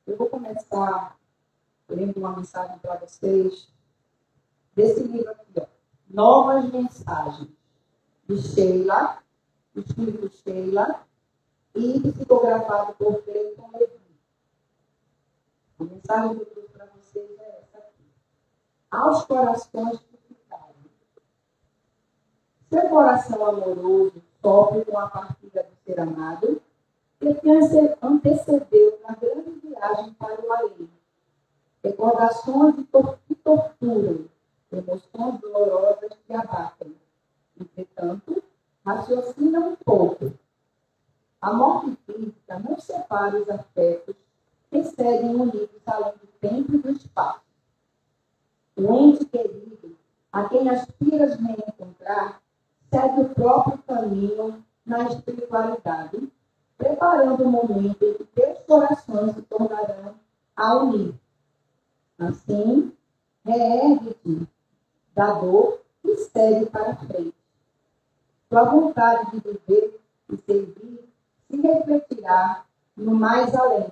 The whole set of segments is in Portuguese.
Eu vou começar lendo uma mensagem para vocês desse livro aqui, ó. Novas Mensagens, de Sheila, escrito Sheila, e psicografado por Cleiton Levi. A mensagem que eu trouxe para vocês é essa aqui. Aos corações purificados. Seu coração amoroso sofre com a partida do ser amado, que antecedeu na grande viagem para o além. Recordações que torturam, emoções dolorosas que abatem. Entretanto, raciocina um pouco. A morte física não separa os afetos que seguem unidos além do tempo e do espaço. O ente querido, a quem aspiras reencontrar, segue o próprio caminho na espiritualidade, preparando o momento em que teus corações se tornarão a unir. Assim, reergue-te da dor e segue para frente. Tua vontade de viver e servir se refletirá no mais além,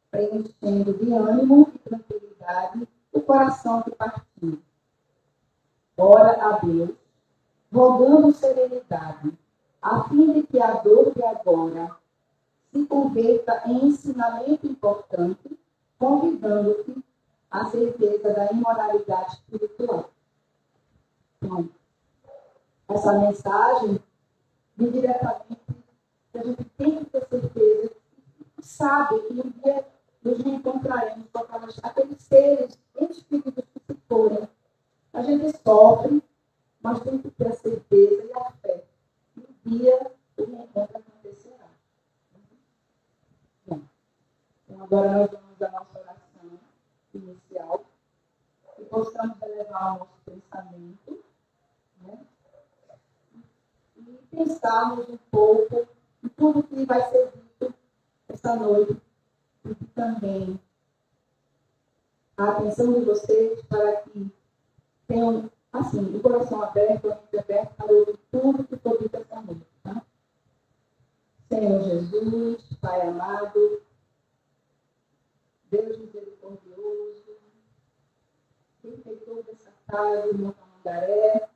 preenchendo de ânimo e tranquilidade o coração que partiu. Ora a Deus, rogando serenidade, a fim de que a dor de agora se converta em ensinamento importante, convidando-te à certeza da imoralidade espiritual. Então, essa mensagem diz diretamente que a gente tem que ter certeza, sabe que um dia nos reencontraremos com aqueles seres espíritos que se foram. A gente sofre, mas tem que ter a certeza e a fé. Um dia o reencontro acontecerá. Bom, então agora nós vamos à nossa oração inicial e possamos elevar o nosso pensamento, né? E pensarmos um pouco em tudo que vai ser dito essa noite e também a atenção de vocês para que tenham, assim, o coração aberto, a mente aberta para ouvir tudo que for dito essa noite, tá? Senhor Jesus, Pai amado, Deus misericordioso, benfeitor dessa casa, irmão Tamandaré,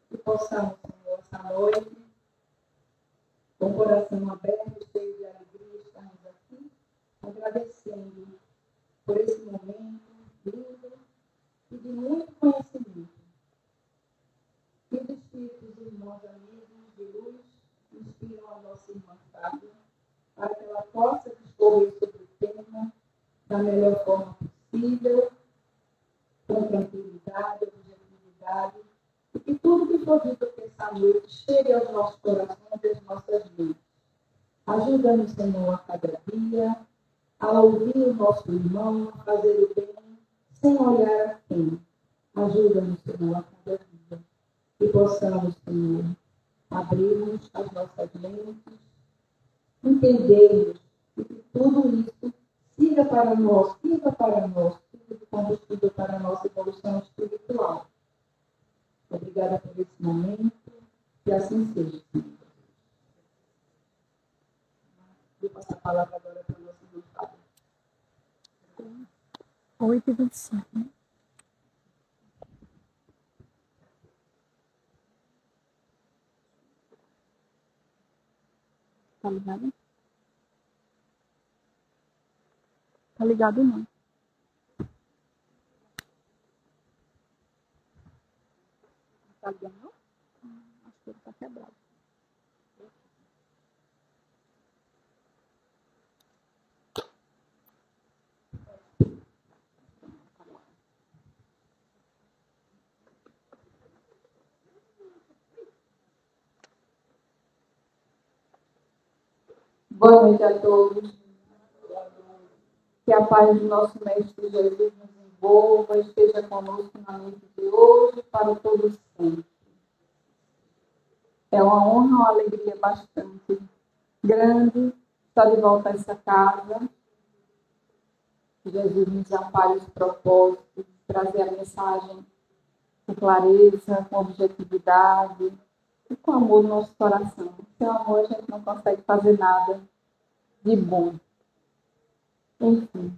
que possamos, Senhor, essa noite, com o coração aberto, cheio de alegria, estarmos aqui, agradecendo por esse momento lindo e de muito conhecimento. Que os espíritos, irmãos, amigos de luz, inspiram a nossa irmã Fábio, para que ela possa discorrer sobre o tema da melhor forma possível, com tranquilidade, objetividade, e que tudo que for dito aqui essa noite chegue aos nossos corações e às nossas mentes. Ajuda-nos, Senhor, a cada dia, a ouvir o nosso irmão, a fazer o bem, sem olhar a quem. Ajuda-nos, Senhor, a cada dia. E possamos, Senhor, abrirmos as nossas mentes, entendermos e que tudo isso sirva para nós, sirva de combustível para a nossa evolução espiritual. Obrigada por esse momento, que assim seja, Senhor. Vou passar a palavra agora para o nosso irmão Fábio. 8h25, né? Tá ligado? Tá ligado não. Tá ligado não? Acho que ele tá quebrado. Boa noite a todos. Que a paz do nosso Mestre Jesus nos envolva, esteja conosco na noite de hoje, para todos sempre. É uma honra, uma alegria bastante grande estar de volta a essa casa. Que Jesus nos ampare os propósitos, trazer a mensagem com clareza, com objetividade e com amor no nosso coração. Sem amor a gente não consegue fazer nada de bom. Enfim,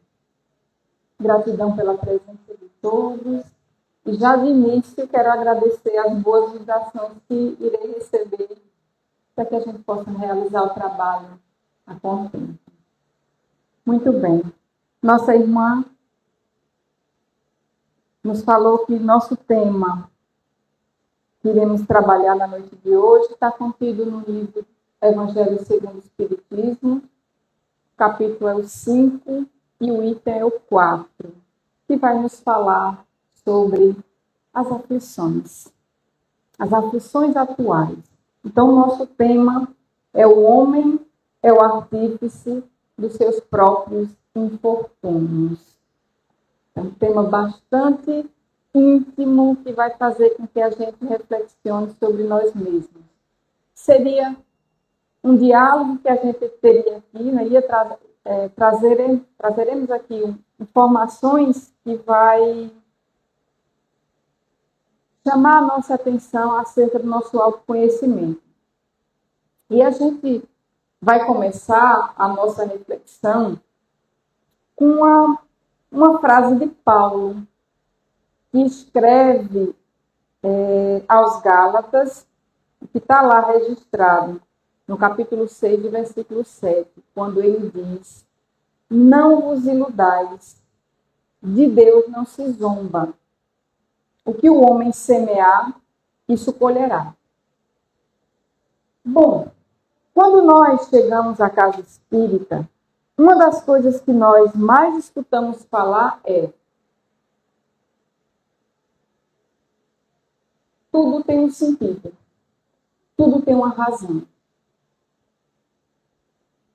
gratidão pela presença de todos. E já de início quero agradecer as boas vibrações que irei receber para que a gente possa realizar o trabalho a contento. Muito bem. Nossa irmã nos falou que nosso tema que iremos trabalhar na noite de hoje está contido no livro Evangelho segundo o Espiritismo, capítulo é o 5 e o item é o 4, que vai nos falar sobre as aflições atuais. Então, nosso tema é o homem é o artífice dos seus próprios infortúnios. É um tema bastante íntimo que vai fazer com que a gente reflexione sobre nós mesmos. Seria um diálogo que a gente teria aqui, né? Trazeremos aqui informações que vai chamar a nossa atenção acerca do nosso autoconhecimento. E a gente vai começar a nossa reflexão com uma frase de Paulo, que escreve aos Gálatas, que está lá registrado no capítulo 6, versículo 7, quando ele diz: não vos iludais, de Deus não se zomba. O que o homem semear, isso colherá. Bom, quando nós chegamos à casa espírita, uma das coisas que nós mais escutamos falar é: tudo tem um sentido, tudo tem uma razão.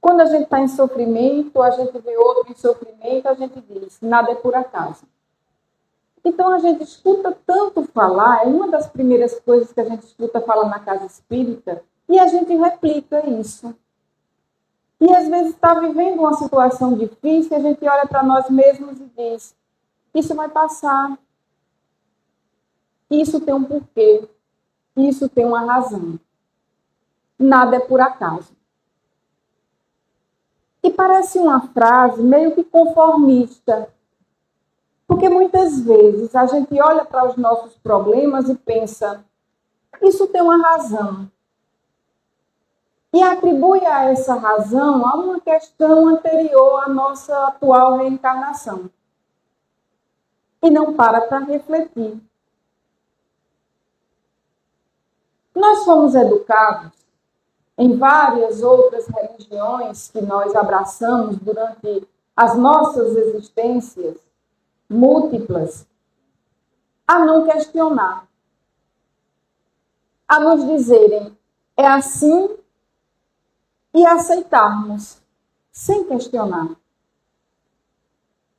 Quando a gente está em sofrimento, a gente vê outro em sofrimento, a gente diz: nada é por acaso. Então a gente escuta tanto falar, é uma das primeiras coisas que a gente escuta falar na casa espírita, e a gente replica isso. E às vezes está vivendo uma situação difícil, a gente olha para nós mesmos e diz: isso vai passar. Isso tem um porquê. Isso tem uma razão. Nada é por acaso. E parece uma frase meio que conformista. Porque muitas vezes a gente olha para os nossos problemas e pensa: isso tem uma razão. E atribui a essa razão a uma questão anterior à nossa atual reencarnação. E não para refletir. Nós fomos educados em várias outras religiões que nós abraçamos durante as nossas existências múltiplas, a não questionar, a nos dizerem: é assim, e aceitarmos, sem questionar.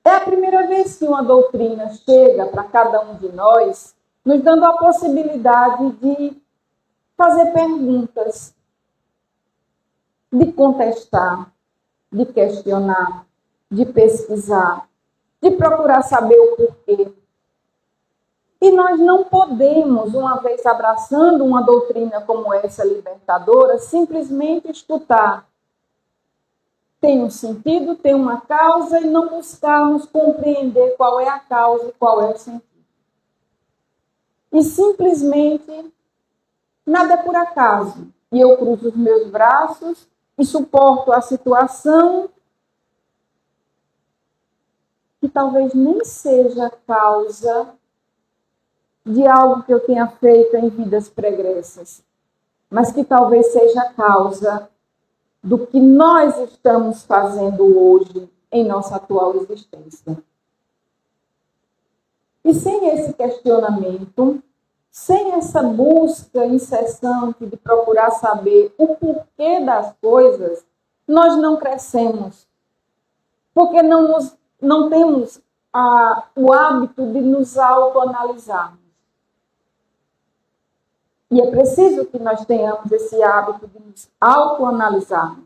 É a primeira vez que uma doutrina chega para cada um de nós, nos dando a possibilidade de fazer perguntas, de contestar, de questionar, de pesquisar, de procurar saber o porquê. E nós não podemos, uma vez abraçando uma doutrina como essa libertadora, simplesmente escutar. Tem um sentido, tem uma causa, e não buscarmos compreender qual é a causa e qual é o sentido. E simplesmente, nada é por acaso. E eu cruzo os meus braços e suporto a situação que talvez nem seja causa de algo que eu tenha feito em vidas pregressas, mas que talvez seja causa do que nós estamos fazendo hoje em nossa atual existência. E sem esse questionamento, sem essa busca incessante de procurar saber o porquê das coisas, nós não crescemos, porque não temos o hábito de nos autoanalisarmos. E é preciso que nós tenhamos esse hábito de nos autoanalisarmos.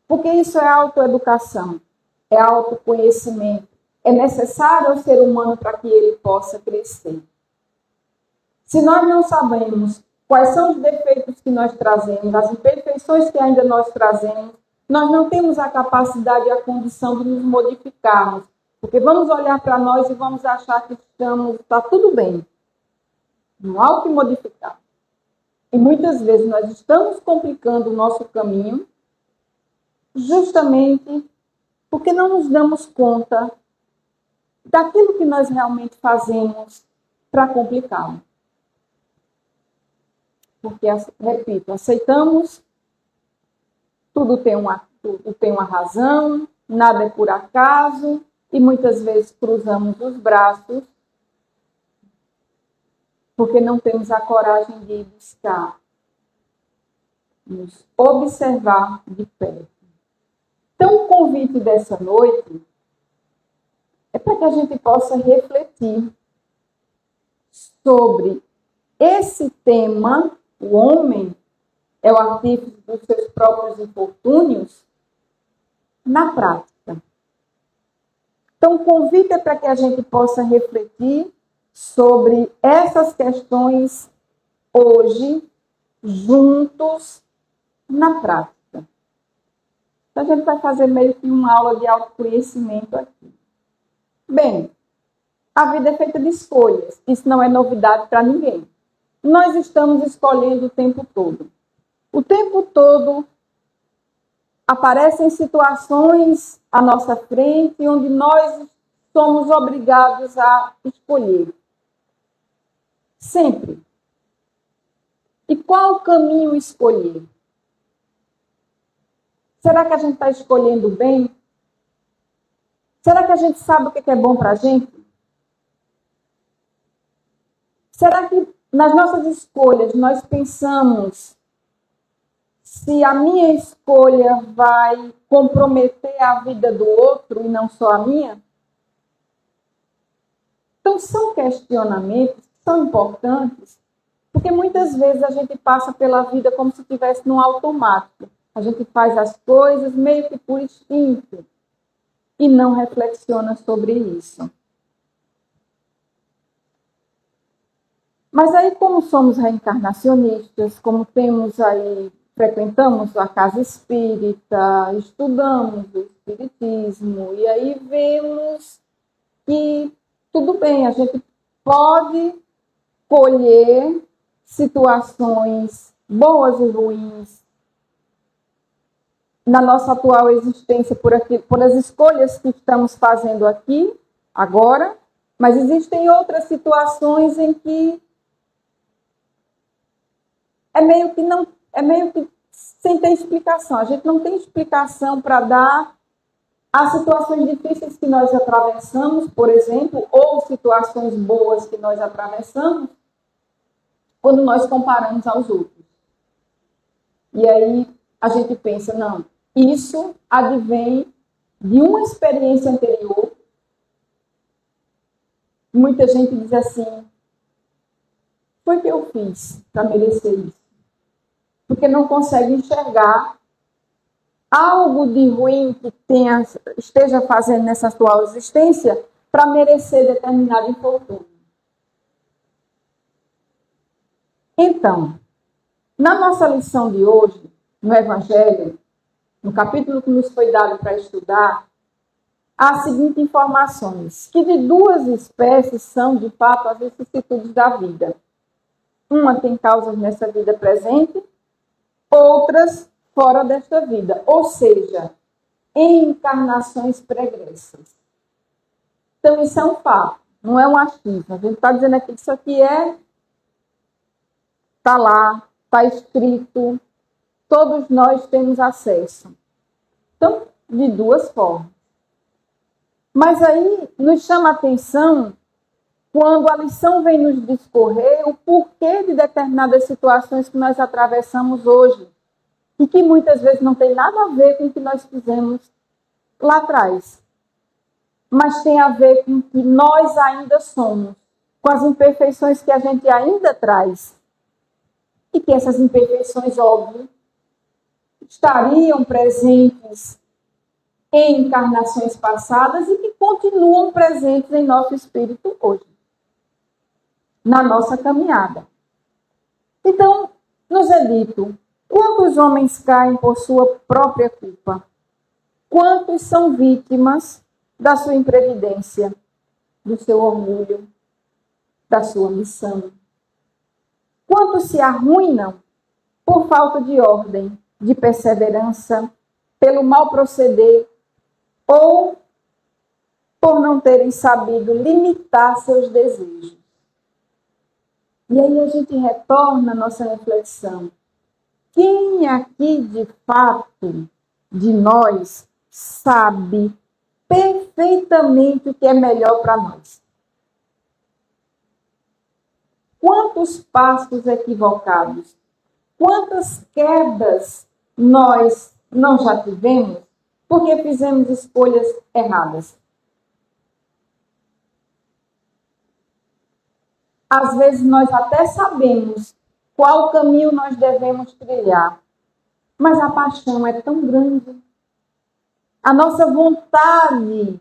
Porque isso é autoeducação, é autoconhecimento. É necessário ao ser humano para que ele possa crescer. Se nós não sabemos quais são os defeitos que nós trazemos, as imperfeições que ainda nós trazemos, nós não temos a capacidade e a condição de nos modificarmos. Porque vamos olhar para nós e vamos achar que está tudo bem. Não há o que modificar. E muitas vezes nós estamos complicando o nosso caminho justamente porque não nos damos conta daquilo que nós realmente fazemos para complicá-lo. Porque, repito, aceitamos, tudo tem uma razão, nada é por acaso, e muitas vezes cruzamos os braços porque não temos a coragem de buscar, nos observar de perto. Então, o convite dessa noite é para que a gente possa refletir sobre esse tema. O homem é o artífice dos seus próprios infortúnios na prática. Então, o convite é para que a gente possa refletir sobre essas questões hoje, juntos, na prática. Então, a gente vai fazer meio que uma aula de autoconhecimento aqui. Bem, a vida é feita de escolhas. Isso não é novidade para ninguém. Nós estamos escolhendo o tempo todo. O tempo todo aparecem situações à nossa frente onde nós somos obrigados a escolher. Sempre. E qual caminho escolher? Será que a gente está escolhendo bem? Será que a gente sabe o que é bom para a gente? Será que nas nossas escolhas nós pensamos se a minha escolha vai comprometer a vida do outro e não só a minha? Então, são questionamentos que são importantes, porque muitas vezes a gente passa pela vida como se estivesse num automático. A gente faz as coisas meio que por instinto e não reflexiona sobre isso. Mas aí, como somos reencarnacionistas, como frequentamos a casa espírita, estudamos o espiritismo, e aí vemos que tudo bem, a gente pode colher situações boas e ruins na nossa atual existência por as escolhas que estamos fazendo aqui, agora, mas existem outras situações em que é meio que sem ter explicação. A gente não tem explicação para dar a situações difíceis que nós atravessamos, por exemplo, ou situações boas que nós atravessamos, quando nós comparamos aos outros. E aí a gente pensa, não, isso advém de uma experiência anterior. Muita gente diz assim, foi o que eu fiz para merecer isso? Porque não consegue enxergar algo de ruim que esteja fazendo nessa atual existência para merecer determinado infortúnio. Então, na nossa lição de hoje, no Evangelho, no capítulo que nos foi dado para estudar, há as seguintes informações, que de duas espécies são, de fato, as vicissitudes da vida. Uma tem causas nessa vida presente, outras fora desta vida, ou seja, em encarnações pregressas. Então, isso é um fato, não é um achismo. A gente está dizendo aqui que isso aqui está lá, está escrito, todos nós temos acesso. Então, de duas formas. Mas aí nos chama a atenção quando a lição vem nos discorrer o porquê de determinadas situações que nós atravessamos hoje e que muitas vezes não tem nada a ver com o que nós fizemos lá atrás, mas tem a ver com o que nós ainda somos, com as imperfeições que a gente ainda traz e que essas imperfeições, óbvio, estariam presentes em encarnações passadas e que continuam presentes em nosso espírito hoje, na nossa caminhada. Então, nos é dito Quantos homens caem por sua própria culpa? Quantos são vítimas da sua imprevidência, do seu orgulho, da sua ambição? Quantos se arruinam por falta de ordem, de perseverança, pelo mau proceder ou por não terem sabido limitar seus desejos? E aí a gente retorna à nossa reflexão. Quem aqui, de fato, de nós, sabe perfeitamente o que é melhor para nós? Quantos passos equivocados, quantas quedas nós não já tivemos porque fizemos escolhas erradas? Às vezes nós até sabemos qual caminho nós devemos trilhar, mas a paixão é tão grande. A nossa vontade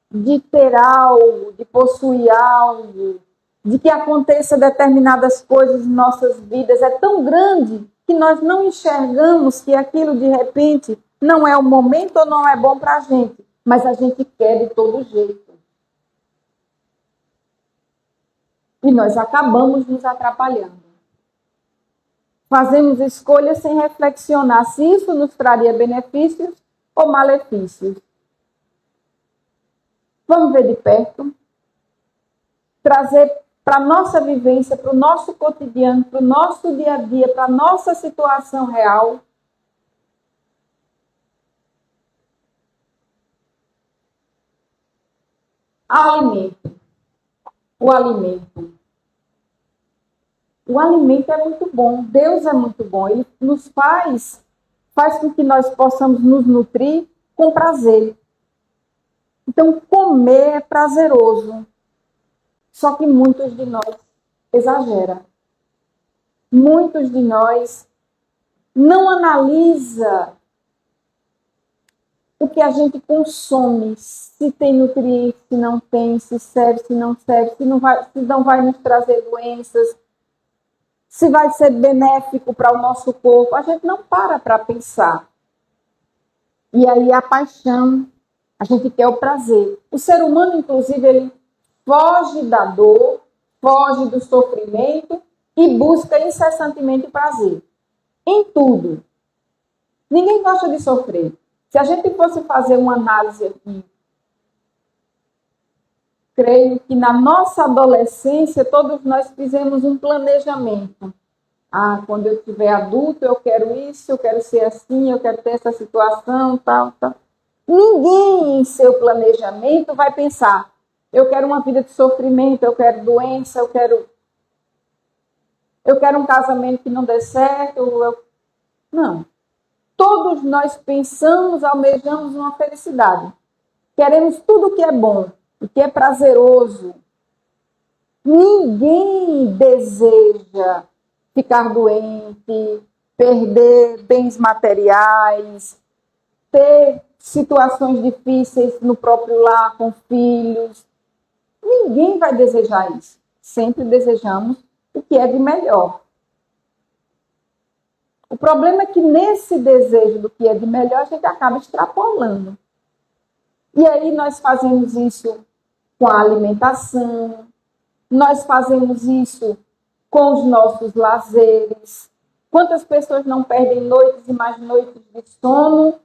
de ter algo, de possuir algo, de que aconteça determinadas coisas em nossas vidas é tão grande que nós não enxergamos que aquilo de repente não é o momento ou não é bom para a gente, mas a gente quer de todo jeito. E nós acabamos nos atrapalhando. Fazemos escolhas sem reflexionar se isso nos traria benefícios ou malefícios. Vamos ver de perto, trazer para a nossa vivência, para o nosso cotidiano, para o nosso dia a dia, para a nossa situação real. Alimento. O alimento. O alimento é muito bom, Deus é muito bom, Ele nos faz com que nós possamos nos nutrir com prazer. Então, comer é prazeroso, só que muitos de nós exageram. Muitos de nós não analisam o que a gente consome, se tem nutrientes, se não tem, se serve, se não serve, se não vai nos trazer doenças, se vai ser benéfico para o nosso corpo. A gente não para pensar. E aí a paixão, a gente quer o prazer. O ser humano, inclusive, ele foge da dor, foge do sofrimento e busca incessantemente o prazer. Em tudo. Ninguém gosta de sofrer. Se a gente fosse fazer uma análise aqui, creio que na nossa adolescência todos nós fizemos um planejamento. Quando eu tiver adulto eu quero isso, eu quero ser assim, eu quero ter essa situação, tal. Ninguém em seu planejamento vai pensar, eu quero uma vida de sofrimento, eu quero doença, eu quero um casamento que não dê certo. Não. Todos nós pensamos, almejamos uma felicidade. Queremos tudo o que é bom, o que é prazeroso. Ninguém deseja ficar doente, perder bens materiais, ter situações difíceis no próprio lar, com filhos. Ninguém vai desejar isso. Sempre desejamos o que é de melhor. O problema é que nesse desejo do que é de melhor, a gente acaba extrapolando. E aí nós fazemos isso com a alimentação, nós fazemos isso com os nossos lazeres. Quantas pessoas não perdem noites e mais noites de sono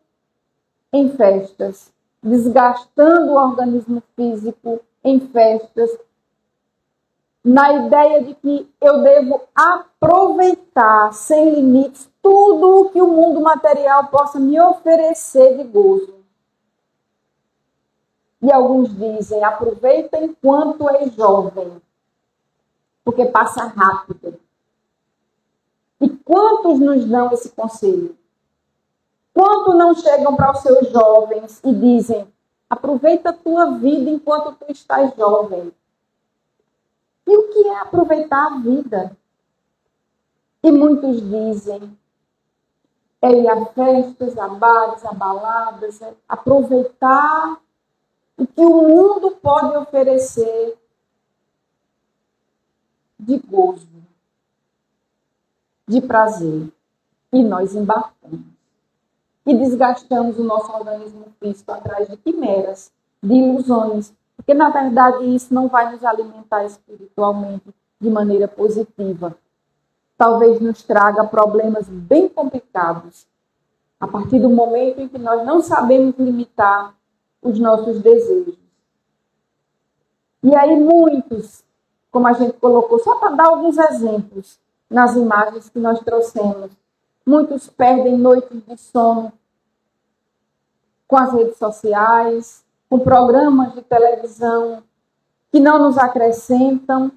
em festas, desgastando o organismo físico em festas, na ideia de que eu devo aproveitar sem limites tudo o que o mundo material possa me oferecer de gozo. E alguns dizem, aproveita enquanto é jovem, porque passa rápido. E quantos nos dão esse conselho? Quantos não chegam para os seus jovens e dizem, aproveita a tua vida enquanto tu estás jovem. E o que é aproveitar a vida? E muitos dizem, é ir a festas, a bares, a baladas, é aproveitar o que o mundo pode oferecer de gozo, de prazer. e nós embarcamos. E desgastamos o nosso organismo físico atrás de quimeras, de ilusões, porque na verdade isso não vai nos alimentar espiritualmente de maneira positiva. Talvez nos traga problemas bem complicados, a partir do momento em que nós não sabemos limitar os nossos desejos. E aí muitos, como a gente colocou, só para dar alguns exemplos nas imagens que nós trouxemos, muitos perdem noites de sono com as redes sociais, com programas de televisão que não nos acrescentam,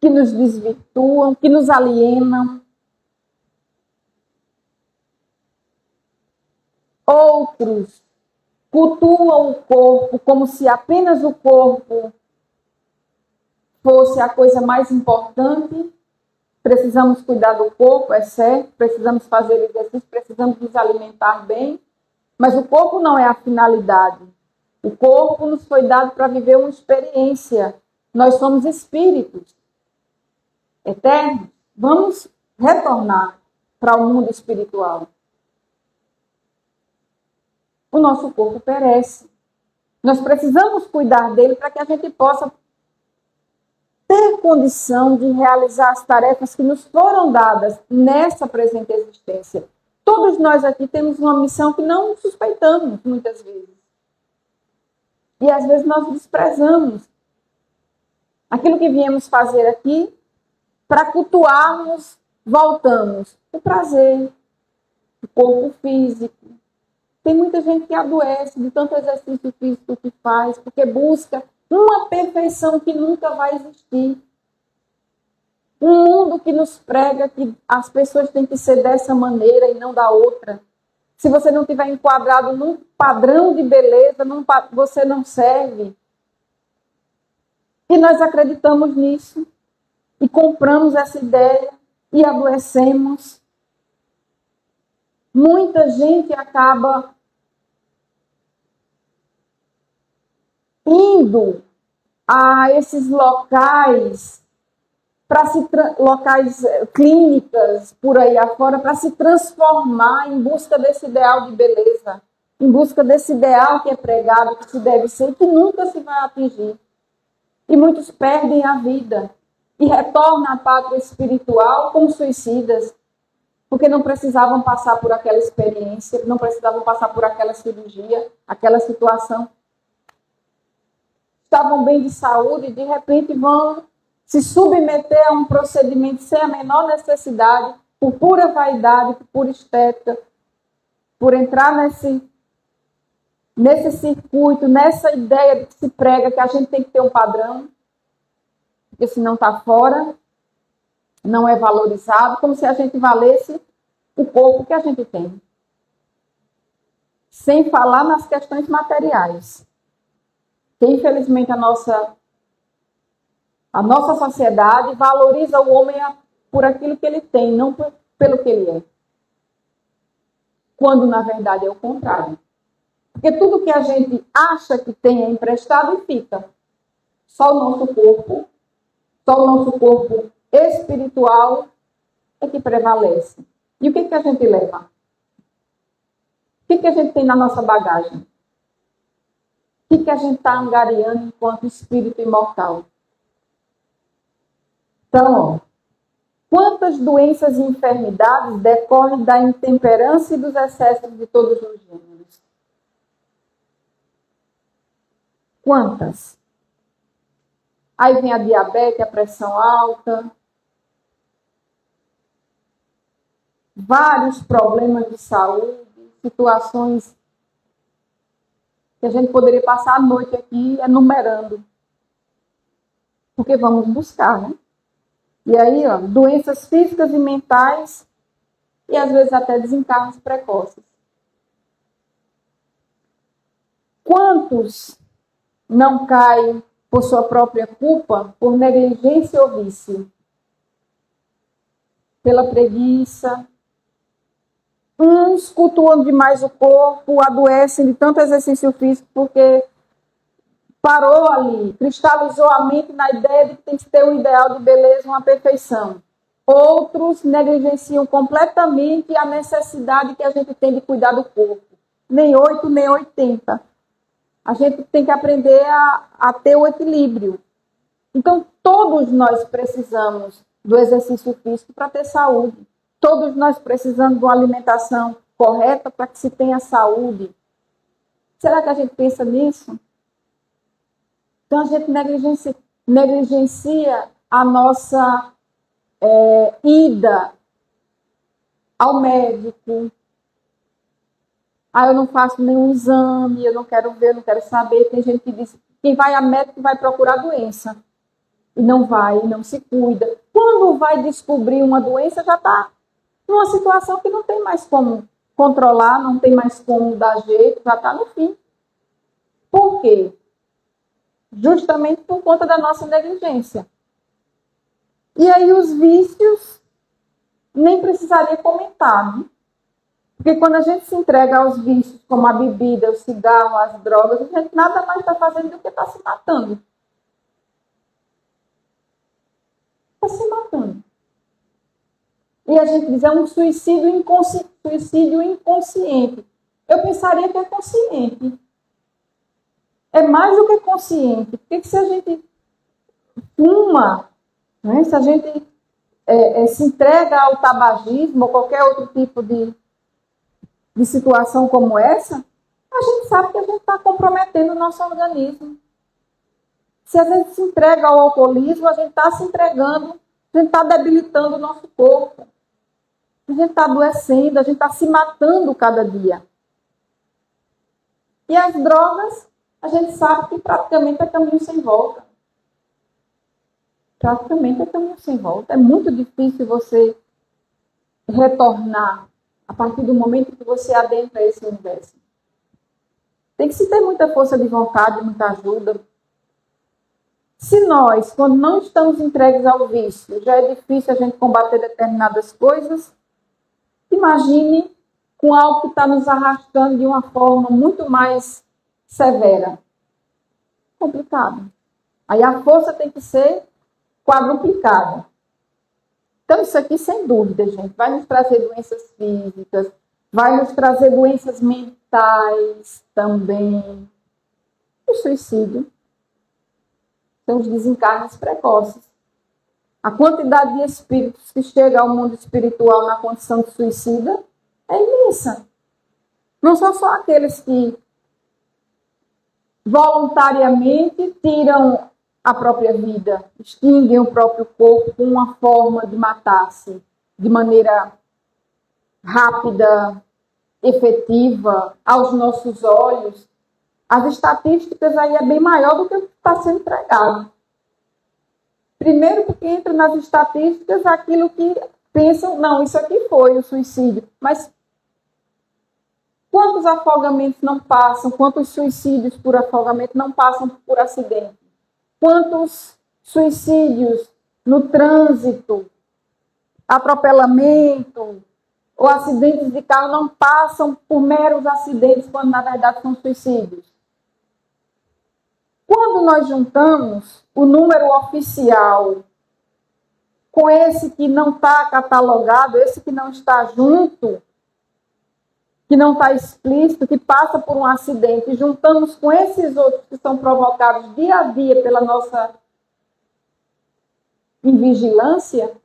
que nos desvirtuam, que nos alienam. Outros cultuam o corpo como se apenas o corpo fosse a coisa mais importante. Precisamos cuidar do corpo, é certo, precisamos fazer exercício, precisamos nos alimentar bem, mas o corpo não é a finalidade. O corpo nos foi dado para viver uma experiência. Nós somos espíritos eternos. Vamos retornar para o mundo espiritual. O nosso corpo perece. Nós precisamos cuidar dele para que a gente possa ter condição de realizar as tarefas que nos foram dadas nessa presente existência. Todos nós aqui temos uma missão que não suspeitamos, muitas vezes. E às vezes nós desprezamos aquilo que viemos fazer aqui para cultuarmos, voltamos. O prazer, o corpo físico. Tem muita gente que adoece de tanto exercício físico que faz, porque busca uma perfeição que nunca vai existir. Um mundo que nos prega que as pessoas têm que ser dessa maneira e não da outra. Se você não estiver enquadrado num padrão de beleza, você não serve. E nós acreditamos nisso. E compramos essa ideia e adoecemos. Muita gente acaba indo a esses locais, locais clínicas por aí afora, para se transformar em busca desse ideal de beleza, em busca desse ideal que é pregado, que se deve ser, que nunca se vai atingir. E muitos perdem a vida e retornam à pátria espiritual como suicidas, porque não precisavam passar por aquela experiência, não precisavam passar por aquela cirurgia, aquela situação. Estavam bem de saúde e de repente vão se submeter a um procedimento sem a menor necessidade, por pura vaidade, por pura estética, por entrar nesse circuito, nessa ideia de que se prega que a gente tem que ter um padrão, porque se não está fora, não é valorizado, como se a gente valesse o corpo que a gente tem. Sem falar nas questões materiais. Que, infelizmente, a nossa sociedade valoriza o homem por aquilo que ele tem, não pelo que ele é. Quando, na verdade, é o contrário. Porque tudo que a gente acha que tem é emprestado e fica. Só o nosso corpo espiritual é que prevalece. E o que a gente leva? O que a gente tem na nossa bagagem? O que a gente está angariando enquanto espírito imortal? Então, quantas doenças e enfermidades decorrem da intemperança e dos excessos de todos os gêneros? Quantas? Aí vem a diabetes, a pressão alta, vários problemas de saúde, situações que a gente poderia passar a noite aqui enumerando. Porque vamos buscar, né? E aí, ó, doenças físicas e mentais e às vezes até desencarnes precoces. Quantos não caem por sua própria culpa, por negligência ou vício? Pela preguiça. Uns cultuam demais o corpo, adoecem de tanto exercício físico porque parou ali, cristalizou a mente na ideia de que tem que ter um ideal de beleza, uma perfeição. Outros negligenciam completamente a necessidade que a gente tem de cuidar do corpo. Nem 8, nem 80. A gente tem que aprender a ter o equilíbrio. Então, todos nós precisamos do exercício físico para ter saúde. Todos nós precisamos de uma alimentação correta para que se tenha saúde. Será que a gente pensa nisso? Então, a gente negligencia a nossa ida ao médico. Eu não faço nenhum exame, eu não quero ver, eu não quero saber. Tem gente que diz, quem vai a médico vai procurar doença. E não vai, não se cuida. Quando vai descobrir uma doença, já está numa situação que não tem mais como controlar, não tem mais como dar jeito, já está no fim. Por quê? Justamente por conta da nossa negligência. E aí os vícios nem precisaria comentar, né? Porque quando a gente se entrega aos vícios, como a bebida, o cigarro, as drogas, a gente nada mais está fazendo do que está se matando. Está se matando. E a gente diz, é um suicídio inconsciente. Eu pensaria que é consciente. É mais do que consciente. Porque se a gente fuma, né, se a gente se entrega ao tabagismo ou qualquer outro tipo de situação como essa, a gente sabe que a gente está comprometendo o nosso organismo. Se a gente se entrega ao alcoolismo, a gente está se entregando, a gente está debilitando o nosso corpo. A gente está adoecendo, a gente está se matando cada dia. E as drogas, a gente sabe que praticamente é caminho sem volta. Praticamente é caminho sem volta. É muito difícil você retornar a partir do momento que você adentra esse universo. Tem que se ter muita força de vontade, muita ajuda. Se nós, quando não estamos entregues ao vício, já é difícil a gente combater determinadas coisas, imagine com algo que está nos arrastando de uma forma muito mais severa. Complicado. Aí a força tem que ser quadruplicada. Então, isso aqui, sem dúvida, gente, vai nos trazer doenças físicas, vai nos trazer doenças mentais também. O suicídio. São os desencarnes precoces. A quantidade de espíritos que chega ao mundo espiritual na condição de suicida é imensa. Não são só aqueles que voluntariamente tiram a própria vida, extinguem o próprio corpo com uma forma de matar-se de maneira rápida, efetiva, aos nossos olhos. As estatísticas aí é bem maior do que o que está sendo pregado. Primeiro porque entra nas estatísticas aquilo que pensam, não, isso aqui foi o suicídio. Mas quantos afogamentos não passam, quantos suicídios por afogamento não passam por acidente? Quantos suicídios no trânsito, atropelamento ou acidentes de carro não passam por meros acidentes, quando na verdade são suicídios? Quando nós juntamos o número oficial com esse que não está catalogado, esse que não está junto, que não está explícito, que passa por um acidente, e juntamos com esses outros que são provocados dia a dia pela nossa invigilância,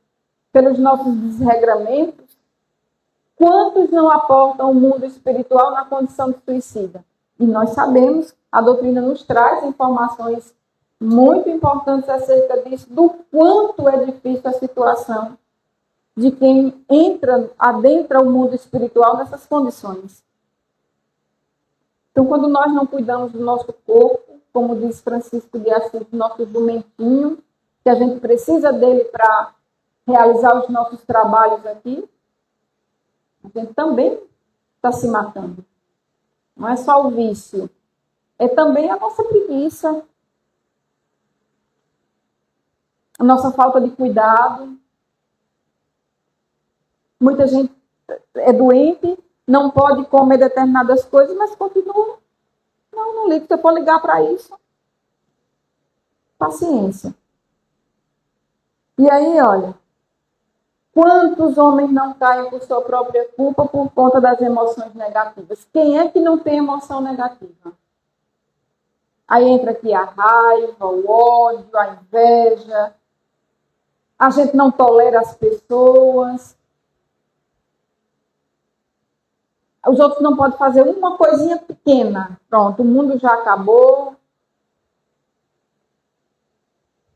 pelos nossos desregramentos, quantos não aportam o mundo espiritual na condição de suicida? E nós sabemos, a doutrina nos traz informações muito importantes acerca disso, do quanto é difícil a situação de quem adentra o mundo espiritual nessas condições. Então, quando nós não cuidamos do nosso corpo, como diz Francisco de Assis, nosso jumentinho, que a gente precisa dele para realizar os nossos trabalhos aqui, a gente também está se matando. Não é só o vício, é também a nossa preguiça, a nossa falta de cuidado. Muita gente é doente, não pode comer determinadas coisas, mas continua. Não ligo, se eu for ligar para isso. Paciência. E aí, olha, Quantos homens não caem por sua própria culpa por conta das emoções negativas? Quem é que não tem emoção negativa? Aí entra aqui a raiva, o ódio, a inveja. A gente não tolera as pessoas. Os outros não podem fazer uma coisinha pequena. Pronto, o mundo já acabou.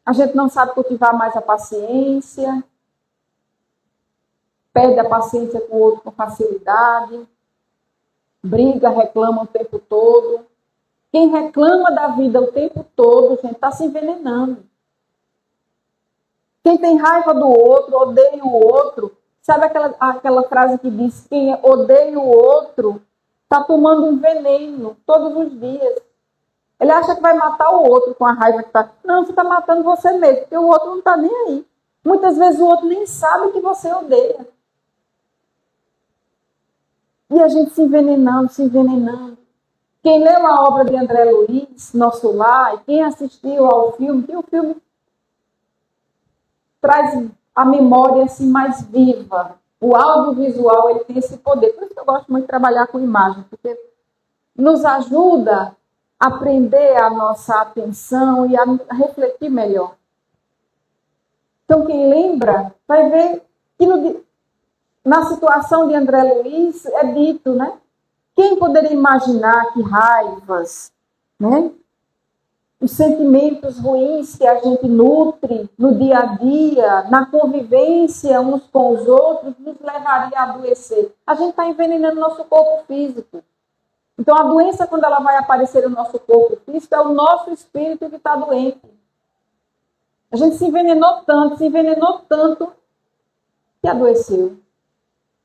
A gente não sabe cultivar mais a paciência. Perde a paciência com o outro com facilidade. Briga, reclama o tempo todo. Quem reclama da vida o tempo todo, gente, está se envenenando. Quem tem raiva do outro, odeia o outro. Sabe aquela frase que diz, quem odeia o outro está tomando um veneno todos os dias. Ele acha que vai matar o outro com a raiva que está. Não, você está matando você mesmo, porque o outro não está nem aí. Muitas vezes o outro nem sabe que você odeia. E a gente se envenenando, se envenenando. Quem leu a obra de André Luiz, Nosso Lar, e quem assistiu ao filme, que o filme traz a memória assim, mais viva. O audiovisual ele tem esse poder. Por isso que eu gosto muito de trabalhar com imagem, porque nos ajuda a prender a nossa atenção e a refletir melhor. Então, quem lembra vai ver que na situação de André Luiz é dito, né? Quem poderia imaginar que raivas, né? Os sentimentos ruins que a gente nutre no dia a dia, na convivência uns com os outros, nos levaria a adoecer. A gente está envenenando nosso corpo físico. Então, a doença, quando ela vai aparecer no nosso corpo físico, é o nosso espírito que está doente. A gente se envenenou tanto, que adoeceu.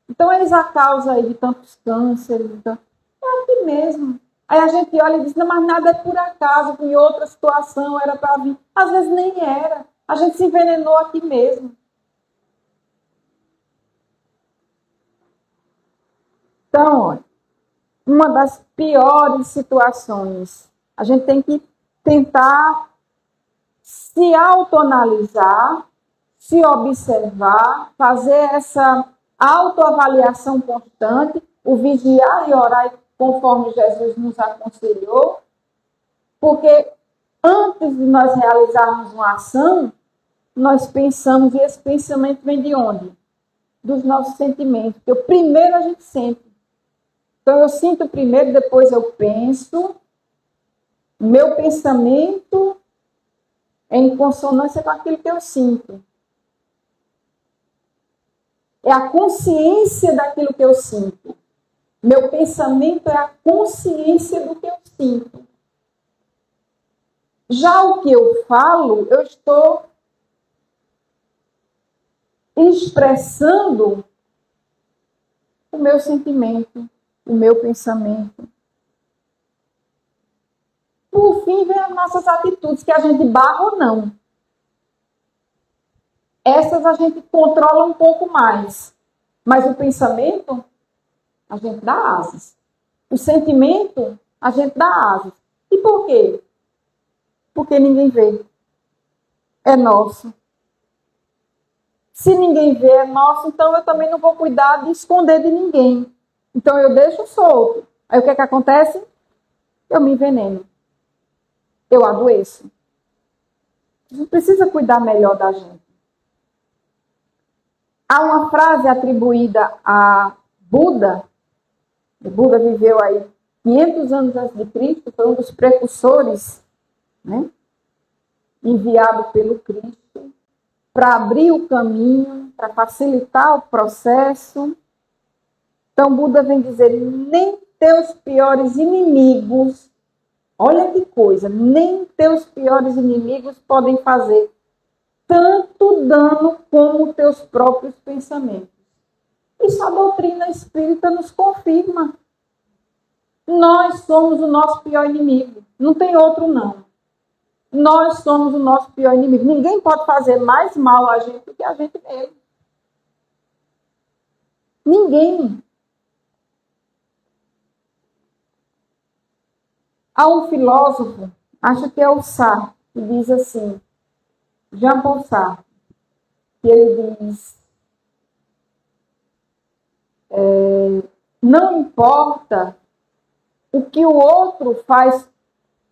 Então, eis a causa aí de tantos cânceres. Então, é aqui mesmo. Aí a gente olha e diz, não, mas nada é por acaso, em outra situação era para vir. Às vezes nem era. A gente se envenenou aqui mesmo. Então, olha, uma das piores situações, a gente tem que tentar se autoanalisar, se observar, fazer essa autoavaliação constante, o vigiar e orar conforme Jesus nos aconselhou, porque antes de nós realizarmos uma ação, nós pensamos, e esse pensamento vem de onde? Dos nossos sentimentos, porque primeiro a gente sente. Então eu sinto primeiro, depois eu penso, meu pensamento é em consonância com aquilo que eu sinto. É a consciência daquilo que eu sinto. Meu pensamento é a consciência do que eu sinto. Já o que eu falo, eu estou expressando o meu sentimento, o meu pensamento. Por fim, vem as nossas atitudes, que a gente barra ou não. Essas a gente controla um pouco mais. Mas o pensamento, a gente dá asas. O sentimento, a gente dá asas. E por quê? Porque ninguém vê. É nosso. Se ninguém vê, é nosso, então eu também não vou cuidar de esconder de ninguém. Então eu deixo solto. Aí o que é que acontece? Eu me enveneno. Eu adoeço. A gente precisa cuidar melhor da gente. Há uma frase atribuída a Buda. O Buda viveu aí 500 anos antes de Cristo, foi um dos precursores, né, enviado pelo Cristo para abrir o caminho, para facilitar o processo. Então, Buda vem dizer, nem teus piores inimigos, olha que coisa, nem teus piores inimigos podem fazer tanto dano como teus próprios pensamentos. Isso a doutrina espírita nos confirma. Nós somos o nosso pior inimigo. Não tem outro, não. Nós somos o nosso pior inimigo. Ninguém pode fazer mais mal a gente do que a gente mesmo. Ninguém. Há um filósofo, acho que é o Sartre, que diz assim, Jean Paul Sartre, que ele diz, Não importa o que o outro faz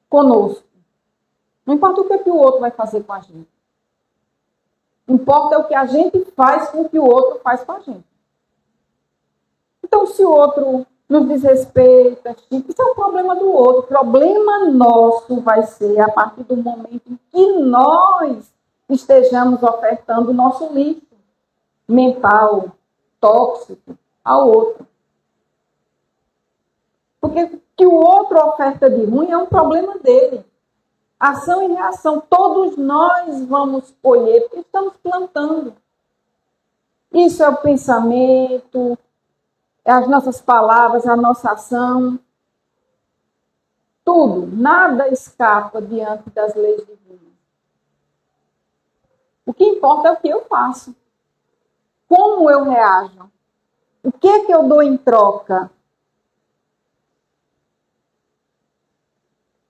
conosco. Não importa o que o outro vai fazer com a gente. Importa o que a gente faz com o que o outro faz com a gente. Então, se o outro nos desrespeita, isso é um problema do outro. O problema nosso vai ser a partir do momento em que nós estejamos ofertando o nosso lixo mental, tóxico, ao outro. Porque o que o outro oferta de ruim é um problema dele. Ação e reação, todos nós vamos colher, porque estamos plantando. Isso é o pensamento, é as nossas palavras, a nossa ação. Tudo, nada escapa diante das leis divinas. O que importa é o que eu faço. Como eu reajo. O que é que eu dou em troca?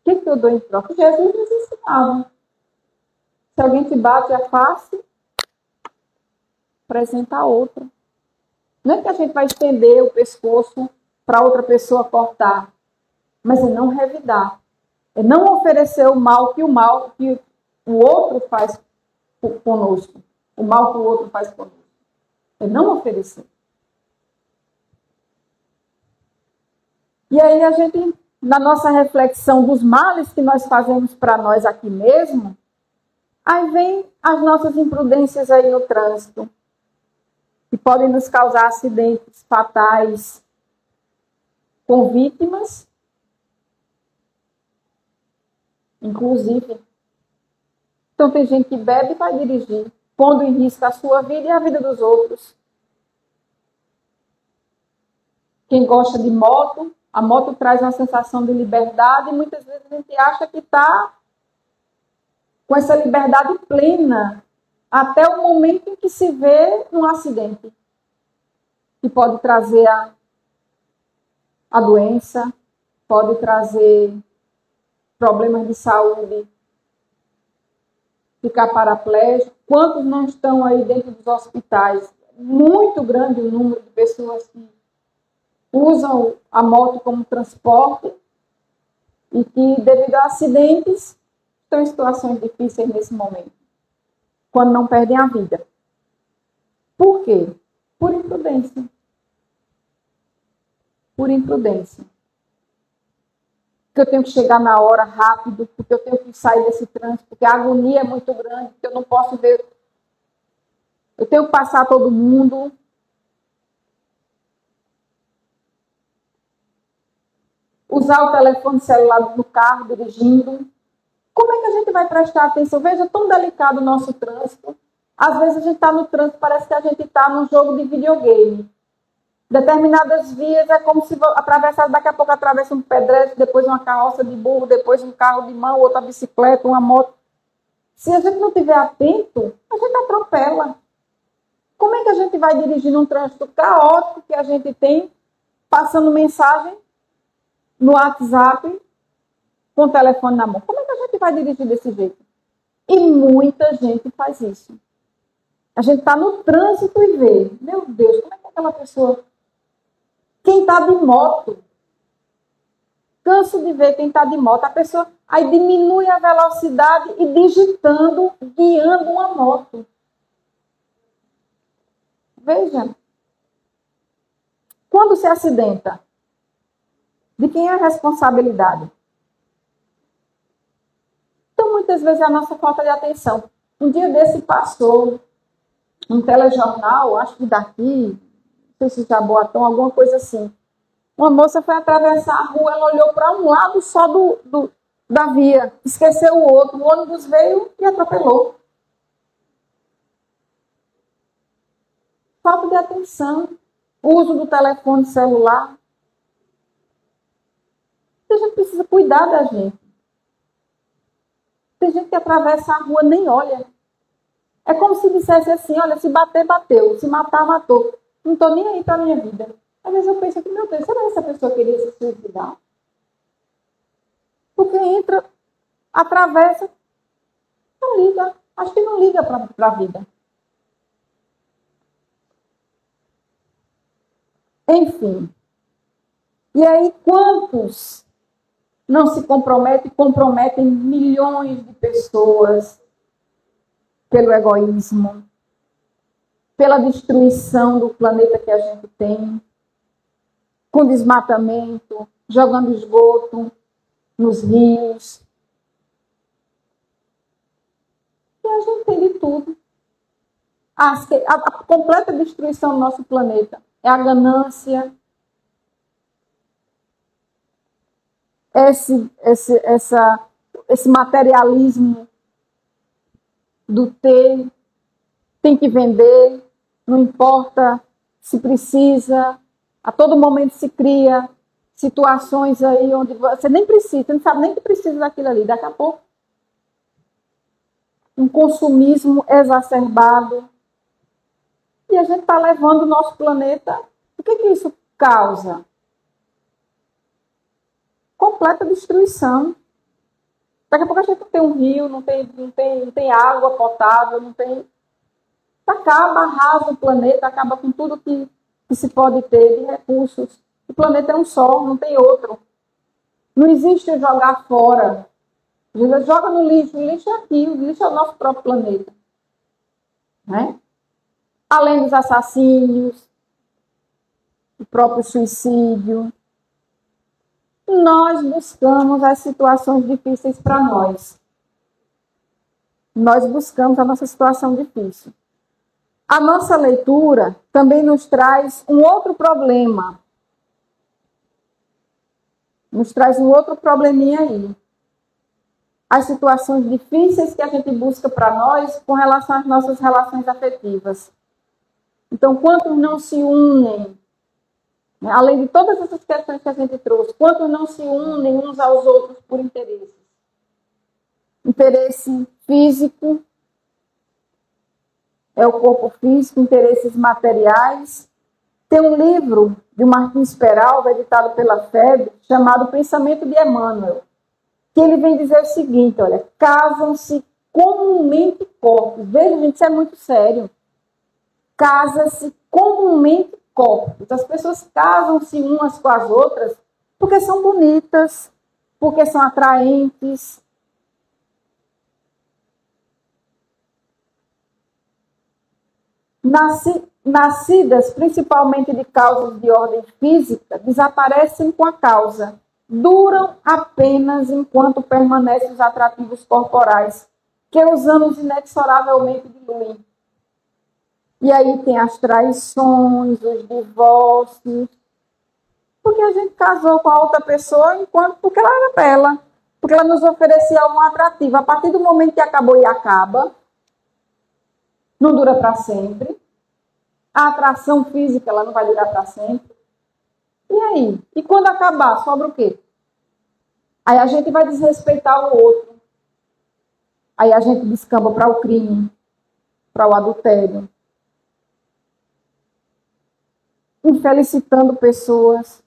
O que eu dou em troca? Jesus nos ensinava. Se alguém te bate a face, apresenta a outra. Não é que a gente vai estender o pescoço para outra pessoa cortar, mas é não revidar. É não oferecer o mal que o outro faz conosco. O mal que o outro faz conosco. É não oferecer. E aí a gente, na nossa reflexão dos males que nós fazemos para nós aqui mesmo, aí vem as nossas imprudências aí no trânsito, que podem nos causar acidentes fatais com vítimas, inclusive. Então tem gente que bebe e vai dirigir, pondo em risco a sua vida e a vida dos outros. Quem gosta de moto, a moto traz uma sensação de liberdade e muitas vezes a gente acha que está com essa liberdade plena até o momento em que se vê um acidente que pode trazer a doença, pode trazer problemas de saúde, ficar paraplégico. Quantos não estão aí dentro dos hospitais? Muito grande o número de pessoas que usam a moto como transporte e que, devido a acidentes, estão em situações difíceis nesse momento, quando não perdem a vida. Por quê? Por imprudência. Por imprudência. Porque eu tenho que chegar na hora rápido, porque eu tenho que sair desse trânsito, porque a agonia é muito grande, porque eu não posso ver. Eu tenho que passar todo mundo. Usar o telefone celular no carro, dirigindo. Como é que a gente vai prestar atenção? Veja, tão delicado o nosso trânsito. Às vezes a gente está no trânsito, parece que a gente está num jogo de videogame. Determinadas vias é como se atravessar, daqui a pouco atravessa um pedestre, depois uma carroça de burro, depois um carro de mão, outra bicicleta, uma moto. Se a gente não estiver atento, a gente atropela. Como é que a gente vai dirigir num trânsito caótico que a gente tem, passando mensagem no WhatsApp, com o telefone na mão? Como é que a gente vai dirigir desse jeito? E muita gente faz isso. A gente está no trânsito e vê, meu Deus, como é que aquela pessoa... Quem está de moto, canso de ver quem está de moto, a pessoa aí diminui a velocidade e digitando, guiando uma moto. Veja, quando se acidenta, de quem é a responsabilidade? Então, muitas vezes é a nossa falta de atenção. Um dia desse passou um telejornal, acho que daqui, não sei se Jaboatão, alguma coisa assim. Uma moça foi atravessar a rua, ela olhou para um lado só da via, esqueceu o outro, o ônibus veio e atropelou. Falta de atenção, uso do telefone celular. A gente precisa cuidar da gente. Tem gente que atravessa a rua nem olha. É como se dissesse assim, olha, se bater, bateu, se matar, matou. Não estou nem aí para a minha vida. Às vezes eu penso aqui, meu Deus, será que essa pessoa queria se suicidar? Porque entra, atravessa, não liga. Acho que não liga para a vida. Enfim. E aí, quantos não se comprometem milhões de pessoas pelo egoísmo, pela destruição do planeta que a gente tem, com desmatamento, jogando esgoto nos rios. E a gente tem de tudo. A completa destruição do nosso planeta é a ganância, esse materialismo do ter, tem que vender, não importa se precisa, a todo momento se cria situações aí onde você nem precisa, você não sabe nem que precisa daquilo ali, daqui a pouco um consumismo exacerbado, e a gente está levando o nosso planeta, o que isso causa? Completa destruição. Daqui a pouco a gente não tem um rio, não tem água potável, não tem... Acaba, arrasa o planeta, acaba com tudo que se pode ter de recursos. O planeta é um só, não tem outro. Não existe jogar fora. Joga no lixo. O lixo é aqui, o lixo é o nosso próprio planeta. Né? Além dos assassínios, o próprio suicídio. Nós buscamos as situações difíceis para nós. Nós buscamos a nossa situação difícil. A nossa leitura também nos traz um outro problema. Nos traz um outro probleminha aí. As situações difíceis que a gente busca para nós com relação às nossas relações afetivas. Então, quantos não se unem? Além de todas essas questões que a gente trouxe, quantos não se unem uns aos outros por interesses? Interesse físico, é o corpo físico, interesses materiais. Tem um livro de Martins Peralva, editado pela FEB, chamado Pensamento de Emmanuel, que ele vem dizer o seguinte, olha, casam-se comumente corpos. Veja, gente, isso é muito sério. Casa-se comumente corpos. As pessoas casam-se umas com as outras porque são bonitas, porque são atraentes. Nascidas principalmente de causas de ordem física, desaparecem com a causa. Duram apenas enquanto permanecem os atrativos corporais, que os anos inexoravelmente diluem. E aí tem as traições, os divórcios. Porque a gente casou com a outra pessoa porque ela era bela. Porque ela nos oferecia algum atrativo. A partir do momento que acabou e acaba, não dura para sempre. A atração física ela não vai durar para sempre. E aí? E quando acabar, sobra o quê? Aí a gente vai desrespeitar o outro. Aí a gente descamba para o crime, para o adultério. Infelicitando pessoas.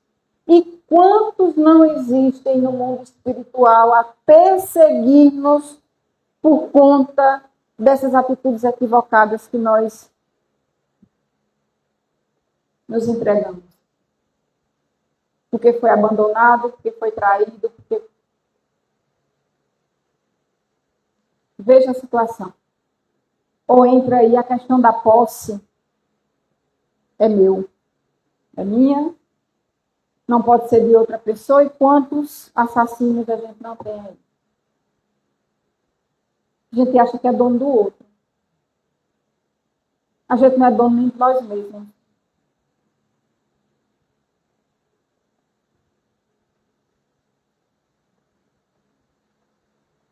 E quantos não existem no mundo espiritual a perseguir-nos por conta dessas atitudes equivocadas que nós nos entregamos? Porque foi abandonado, porque foi traído, porque... Veja a situação. Ou entra aí a questão da posse. É meu. É minha, não pode ser de outra pessoa, e quantos assassinos a gente não tem aí? A gente acha que é dono do outro. A gente não é dono nem de nós mesmos.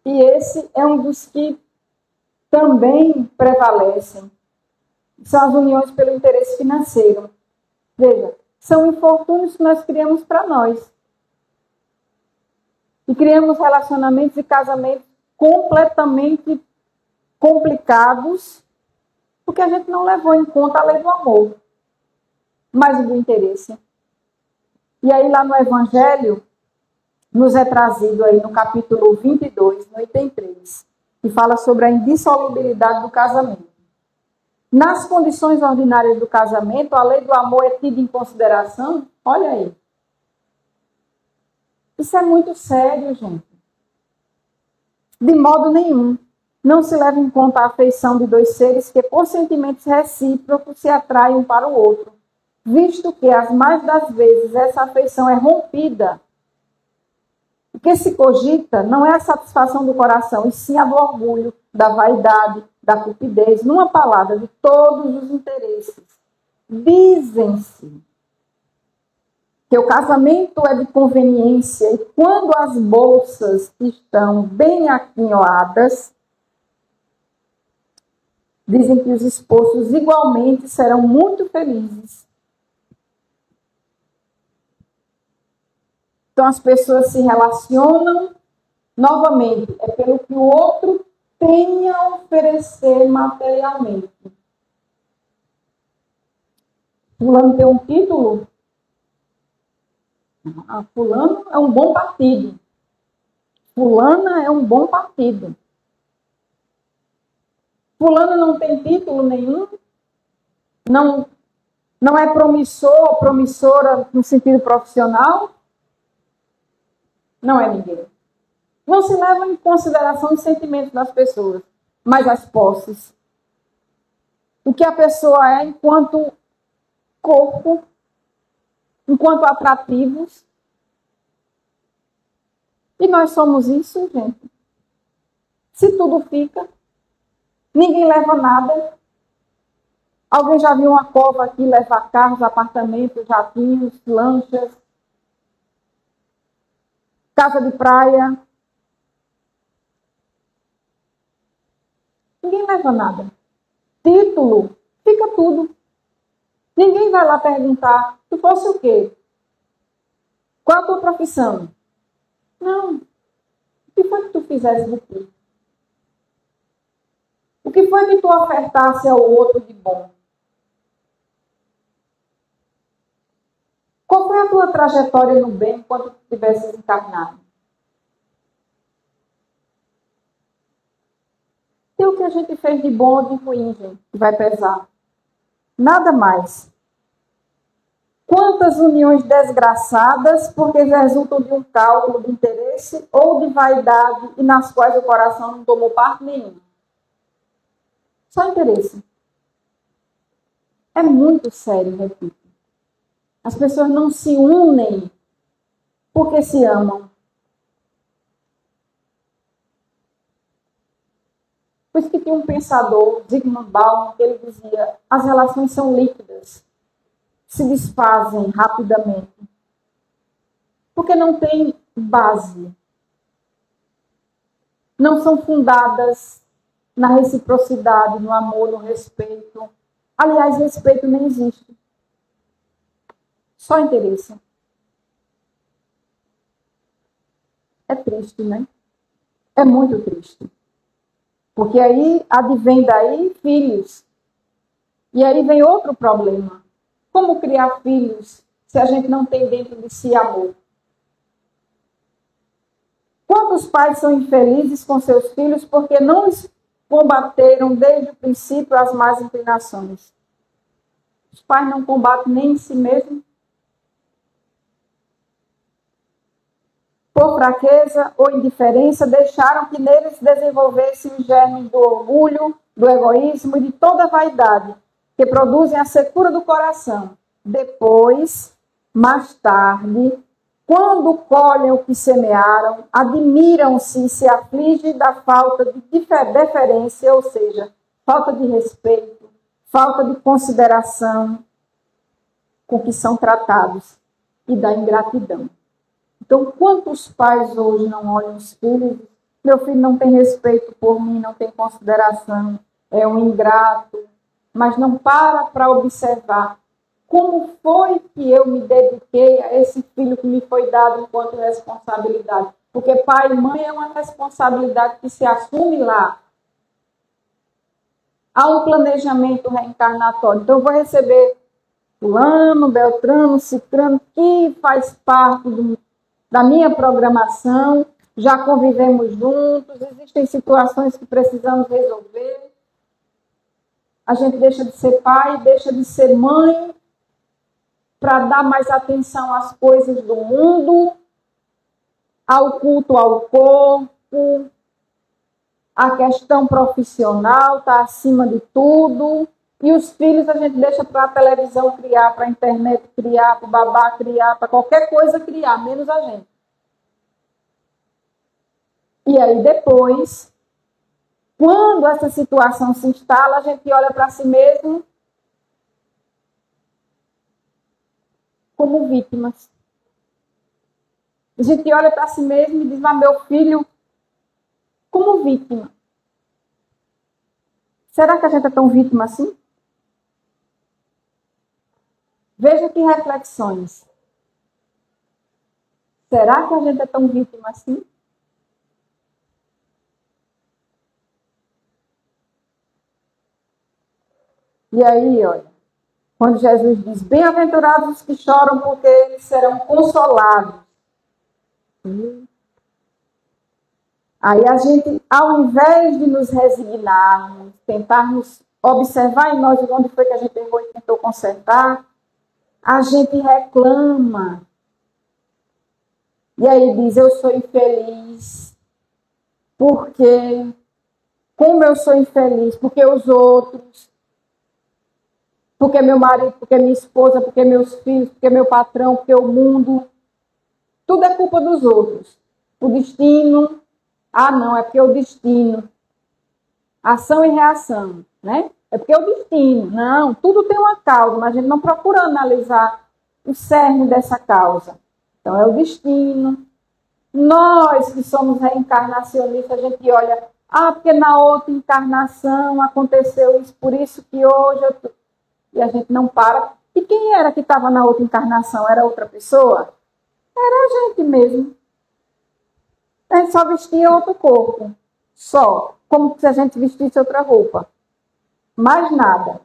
E esse é um dos que também prevalecem. São as uniões pelo interesse financeiro. Veja, são infortúnios que nós criamos para nós. E criamos relacionamentos e casamentos completamente complicados, porque a gente não levou em conta a lei do amor, mas o do interesse. E aí lá no Evangelho, nos é trazido aí no capítulo 22, no item 3, que fala sobre a indissolubilidade do casamento. nas condições ordinárias do casamento, a lei do amor é tida em consideração? Olha aí. Isso é muito sério, gente. De modo nenhum. Não se leva em conta a afeição de dois seres que, por sentimentos recíprocos, se atraem um para o outro, visto que, as mais das vezes, essa afeição é rompida. O que se cogita não é a satisfação do coração, e sim a do orgulho, da vaidade, da cupidez, numa palavra, de todos os interesses. Dizem-se que o casamento é de conveniência e quando as bolsas estão bem aquinhoadas, dizem que os esposos igualmente serão muito felizes. Então as pessoas se relacionam novamente, é pelo que o outro tem a oferecer materialmente. Fulano tem um título? Fulano é um bom partido. Fulana é um bom partido. Fulano não tem título nenhum, não é promissor ou promissora no sentido profissional, não é ninguém. Não se leva em consideração os sentimentos das pessoas, mas as posses. O que a pessoa é enquanto corpo, enquanto atrativos. E nós somos isso, gente. Se tudo fica, ninguém leva nada. Alguém já viu uma cova aqui levar carros, apartamentos, jatinhos, lanchas, casa de praia? Ninguém leva nada. Título, fica tudo. Ninguém vai lá perguntar, tu fosse o quê? Qual a tua profissão? Não. O que foi que tu fizesse de ti? O que foi que tu ofertasse ao outro de bom? Qual foi a tua trajetória no bem enquanto tu estivesses encarnado? E o que a gente fez de bom ou de ruim, gente, que vai pesar? Nada mais. Quantas uniões desgraçadas, porque resultam de um cálculo de interesse ou de vaidade e nas quais o coração não tomou parte nenhuma. Só interesse. É muito sério, repito. As pessoas não se unem porque se amam. Por isso que tinha um pensador, Zygmunt Bauman, que ele dizia: as relações são líquidas, se desfazem rapidamente, porque não tem base, não são fundadas na reciprocidade, no amor, no respeito. Aliás, respeito nem existe. Só interesse. É triste, né? É muito triste. Porque aí advém daí filhos. E aí vem outro problema. Como criar filhos se a gente não tem dentro de si amor? Quantos pais são infelizes com seus filhos porque não os combateram desde o princípio as más inclinações? Os pais não combatem nem em si mesmos. Por fraqueza ou indiferença, deixaram que neles desenvolvesse os germes do orgulho, do egoísmo e de toda a vaidade, que produzem a secura do coração. Depois, mais tarde, quando colhem o que semearam, admiram-se e se afligem da falta de deferência, ou seja, falta de respeito, falta de consideração com que são tratados e da ingratidão. Então, quantos pais hoje não olham os filhos? Meu filho não tem respeito por mim, não tem consideração, é um ingrato, mas não para observar como foi que eu me dediquei a esse filho que me foi dado enquanto responsabilidade. Porque pai e mãe é uma responsabilidade que se assume lá. Há um planejamento reencarnatório. Então, eu vou receber fulano, beltrano, cicrano, que faz parte da minha programação, já convivemos juntos, existem situações que precisamos resolver. a gente deixa de ser pai, deixa de ser mãe, para dar mais atenção às coisas do mundo, ao culto ao corpo, a questão profissional está acima de tudo. E os filhos a gente deixa para a televisão criar, para a internet criar, para o babá criar, para qualquer coisa criar, menos a gente. E aí depois, quando essa situação se instala, a gente olha para si mesmo como vítimas. A gente olha para si mesmo e diz, mas meu filho, como vítima. Será que a gente é tão vítima assim? Veja que reflexões. Será que a gente é tão vítima assim? E aí, olha, quando Jesus diz, bem-aventurados os que choram, porque eles serão consolados. Aí a gente, ao invés de nos resignarmos, tentarmos observar em nós onde foi que a gente errou e tentou consertar, a gente reclama. E aí diz, eu sou infeliz. Porque, como eu sou infeliz? Porque os outros, porque meu marido, porque minha esposa, porque meus filhos, porque meu patrão, porque o mundo. Tudo é culpa dos outros. O destino, não, é porque o destino. Ação e reação, né? É porque o destino. Não, tudo tem uma causa, mas a gente não procura analisar o cerne dessa causa. Então, é o destino. Nós que somos reencarnacionistas, a gente olha, porque na outra encarnação aconteceu isso, por isso que hoje eu... E a gente não para. E quem era que estava na outra encarnação? Era outra pessoa? Era a gente mesmo. A gente só vestia outro corpo. Só. Como se a gente vestisse outra roupa. Mais nada.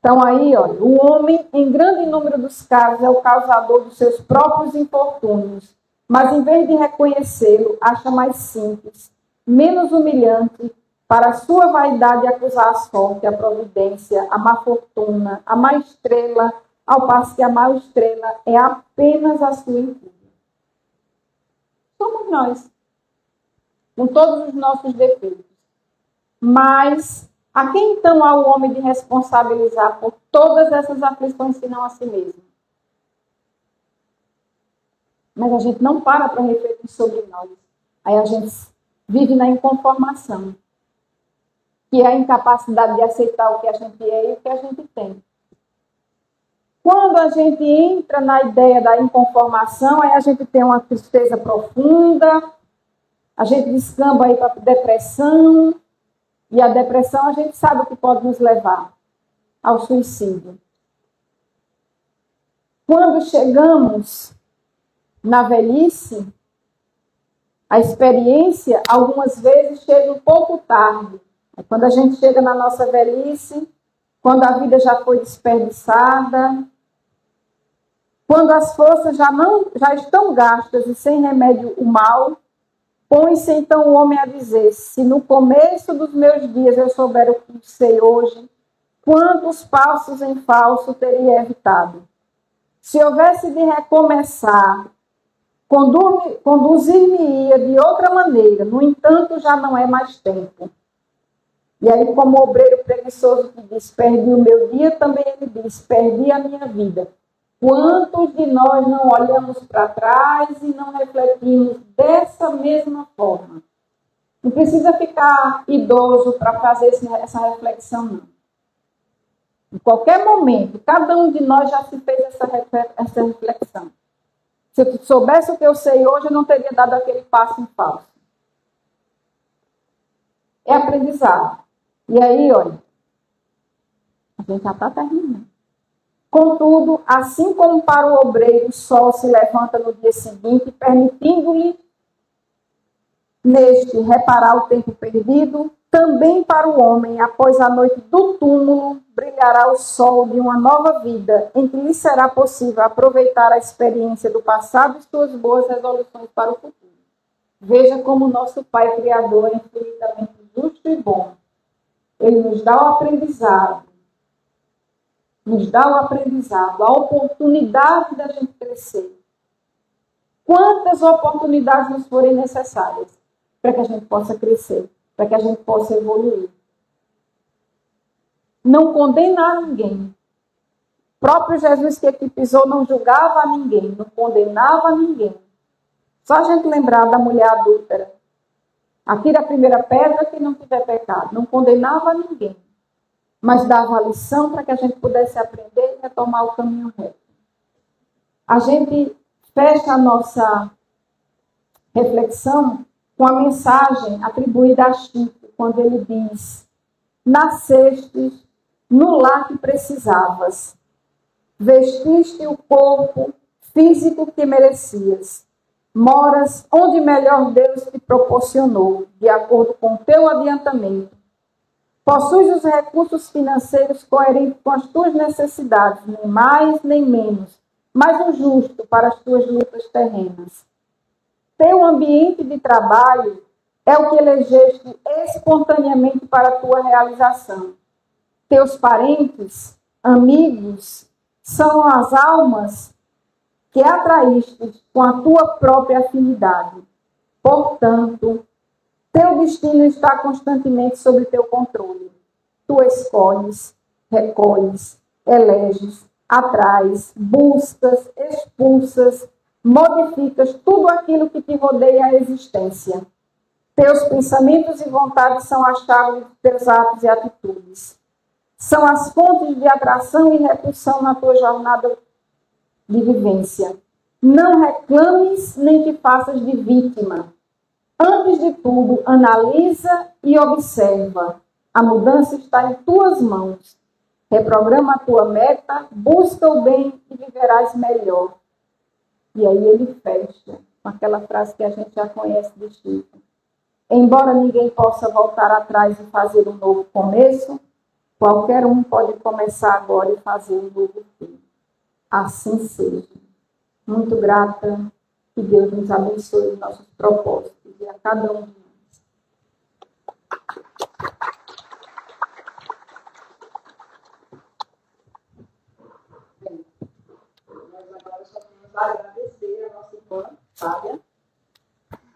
Então aí, olha, o homem, em grande número dos casos, é o causador dos seus próprios infortúnios. Mas em vez de reconhecê-lo, acha mais simples, menos humilhante, para a sua vaidade acusar a sorte, a providência, a má fortuna, a má estrela, ao passo que a má estrela é apenas a sua incuria. Somos nós, com todos os nossos defeitos. Mas a quem então há o homem de responsabilizar por todas essas aflições, senão a si mesmo? Mas a gente não para refletir sobre nós. Aí a gente vive na inconformação, que é a incapacidade de aceitar o que a gente é e o que a gente tem. Quando a gente entra na ideia da inconformação, aí a gente tem uma tristeza profunda, a gente descamba aí para a depressão, e a depressão a gente sabe o que pode nos levar ao suicídio. Quando chegamos na velhice, a experiência algumas vezes chega um pouco tarde. Quando a gente chega na nossa velhice, quando a vida já foi desperdiçada, quando as forças já estão gastas e sem remédio o mal, põe-se então o homem a dizer, se no começo dos meus dias eu souber o que sei hoje, quantos passos em falso teria evitado? Se houvesse de recomeçar, conduzir-me-ia de outra maneira, no entanto já não é mais tempo. E aí, como o obreiro preguiçoso que diz, perdi o meu dia, também ele diz, perdi a minha vida. Quantos de nós não olhamos para trás e não refletimos dessa mesma forma? Não precisa ficar idoso para fazer essa reflexão, não. Em qualquer momento, cada um de nós já se fez essa reflexão. Se eu soubesse o que eu sei hoje, eu não teria dado aquele passo em falso. É aprendizado. E aí, olha, a gente já está terminando. Contudo, assim como para o obreiro o sol se levanta no dia seguinte, permitindo-lhe neste reparar o tempo perdido, também para o homem, após a noite do túmulo, brilhará o sol de uma nova vida, em que lhe será possível aproveitar a experiência do passado e suas boas resoluções para o futuro. Veja como nosso Pai Criador é infinitamente justo e bom. Ele nos dá o aprendizado, a oportunidade da gente crescer. Quantas oportunidades nos forem necessárias para que a gente possa crescer, para que a gente possa evoluir. Não condenar ninguém. O próprio Jesus que aqui pisou não julgava a ninguém, não condenava ninguém. Só a gente lembrar da mulher adúltera. Atira a primeira pedra que não tiver pecado. Não condenava ninguém, mas dava a lição para que a gente pudesse aprender e retomar o caminho reto. A gente fecha a nossa reflexão com a mensagem atribuída a Chico, quando ele diz: nasceste no lar que precisavas, vestiste o corpo físico que merecias, moras onde melhor Deus te proporcionou, de acordo com o teu adiantamento. Possuis os recursos financeiros coerentes com as tuas necessidades, nem mais nem menos, mas o justo para as tuas lutas terrenas. Teu ambiente de trabalho é o que elegeste espontaneamente para a tua realização. Teus parentes, amigos, são as almas que atraíste com a tua própria afinidade. Portanto, teu destino está constantemente sob teu controle. Tu escolhes, recolhes, eleges, atrais, buscas, expulsas, modificas tudo aquilo que te rodeia a existência. Teus pensamentos e vontades são a chave de teus atos e atitudes. São as fontes de atração e repulsão na tua jornada de vivência. Não reclames nem te faças de vítima. Antes de tudo, analisa e observa. A mudança está em tuas mãos. Reprograma a tua meta, busca o bem e viverás melhor. E aí ele fecha com aquela frase que a gente já conhece de Chico. Embora ninguém possa voltar atrás e fazer um novo começo, qualquer um pode começar agora e fazer um novo fim. Assim seja. Muito grata. Que Deus nos abençoe os nossos propósitos e a cada um de nós. Bem, nós agora só temos a agradecer a nossa irmã, Fábia,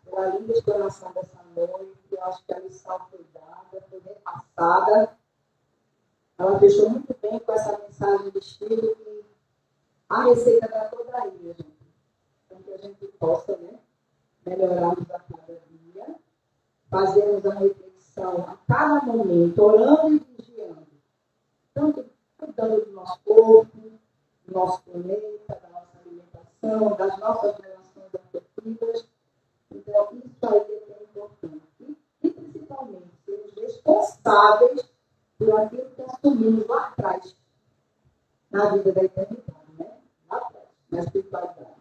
pela linda exploração dessa noite. Eu acho que a lição foi dada, foi repassada. Ela fechou muito bem com essa mensagem de Chico que a receita está toda aí, gente. Então, que a gente possa, melhorarmos a cada dia, fazermos a reflexão a cada momento, orando e vigiando. Tanto cuidando do nosso corpo, do nosso planeta, da nossa alimentação, das nossas relações afetivas. Então, isso aí é que é importante. E principalmente, sermos responsáveis por aquilo que assumimos lá atrás, na vida da eternidade, lá atrás, na espiritualidade.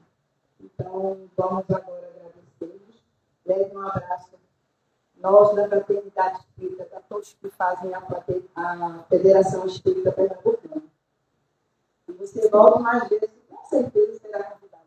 Então, vamos agora agradecer-vos. Leve um abraço. Nós, da Fraternidade Espírita, para todos que fazem a Federação Espírita Pernambucana. E você volta mais vezes, com certeza será convidada.